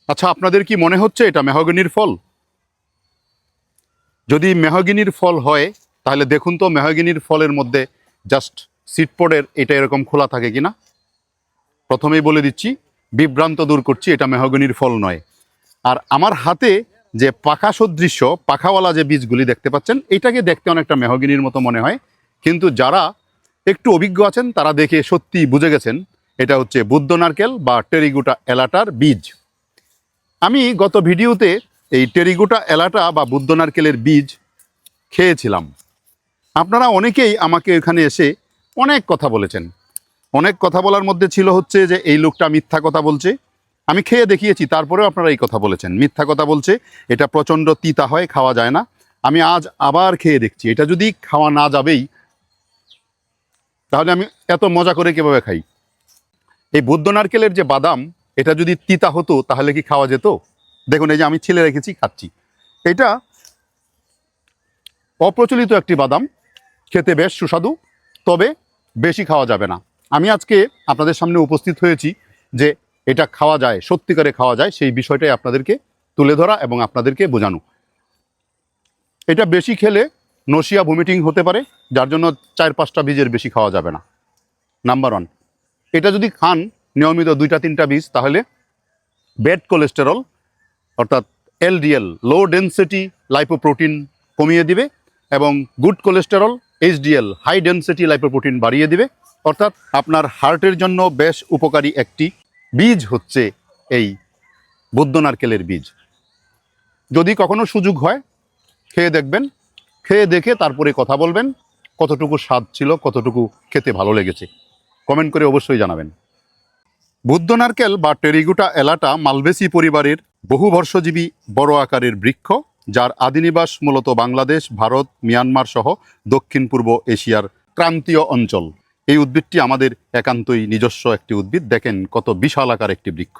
আচ্ছা, আপনাদের কি মনে হচ্ছে এটা মেহগনির ফল? যদি মেহগনির ফল হয় তাহলে দেখুন তো মেহগনির ফলের মধ্যে জাস্ট সিডপডের এটা এরকম খোলা থাকে কিনা। প্রথমেই বলে দিচ্ছি, বিভ্রান্ত দূর করছি, এটা মেহগনির ফল নয়। আর আমার হাতে যে পাখা সদৃশ্য পাখাওয়ালা যে বীজগুলি দেখতে পাচ্ছেন, এটাকে দেখতে অনেকটা মেহগনির মতো মনে হয়, কিন্তু যারা একটু অভিজ্ঞ আছেন তারা দেখে সত্যি বুঝে গেছেন এটা হচ্ছে বুদ্ধ নারকেল বা টেরিগুটা এলাটার বীজ। আমি গত ভিডিওতে এই টেরিগুটা এলাটা বা বুদ্ধ নারকেলের বীজ খেয়েছিলাম। আপনারা অনেকেই আমাকে এখানে এসে অনেক কথা বলেছেন। অনেক কথা বলার মধ্যে ছিল হচ্ছে যে এই লোকটা মিথ্যা কথা বলছে। আমি খেয়ে দেখিয়েছি, তারপরেও আপনারা এই কথা বলেছেন, মিথ্যা কথা বলছে, এটা প্রচণ্ড তিতা হয়, খাওয়া যায় না। আমি আজ আবার খেয়ে দেখছি, এটা যদি খাওয়া না যাবেই তাহলে আমি এত মজা করে কীভাবে খাই। এই বুদ্ধ নারকেলের যে বাদাম, এটা যদি তিতা হতো তাহলে কি খাওয়া যেত? দেখুন, এই যে আমি ছিলে রেখেছি, খাচ্ছি। এটা অপ্রচলিত একটি বাদাম, খেতে বেশ সুস্বাদু, তবে বেশি খাওয়া যাবে না। আমি আজকে আপনাদের সামনে উপস্থিত হয়েছি যে এটা খাওয়া যায়, সত্যিকারে খাওয়া যায়, সেই বিষয়টাই আপনাদেরকে তুলে ধরা এবং আপনাদেরকে বোঝানো। এটা বেশি খেলে নসিয়া ভমিটিং হতে পারে, যার জন্য 4-5টা বীজের বেশি খাওয়া যাবে না। নাম্বার 1, এটা যদি খান নিয়মিত 2-3টা বীজ, তাহলে ব্যাড কোলেস্টেরল অর্থাৎ এলডিএল লো ডেনসিটি লাইপোপ্রোটিন কমিয়ে দিবে এবং good cholesterol HDL high density lipoprotein বাড়িয়ে দিবে। অর্থাৎ আপনার হার্টের জন্য বেশ উপকারী একটি বীজ হচ্ছে এই বুদ্ধ নারকেলের বীজ। যদি কখনো সুযোগ হয় খেয়ে দেখবেন, খেয়ে দেখে তারপরে কথা বলবেন কতটুকু স্বাদ ছিল, কতটুকু খেতে ভালো লেগেছে, কমেন্ট করে অবশ্যই জানাবেন। বুদ্ধ নারকেল বা টেরিগুটা এলাটা মালবেসি পরিবারের বহুবর্ষজীবী বড় আকারের বৃক্ষ, যার আদিনিবাস মূলত বাংলাদেশ, ভারত, মিয়ানমার সহ দক্ষিণ পূর্ব এশিয়ার ক্রান্তীয় অঞ্চল। এই উদ্ভিদটি আমাদের একান্তই নিজস্ব একটি উদ্ভিদ। দেখেন কত বিশাল আকার একটি বৃক্ষ।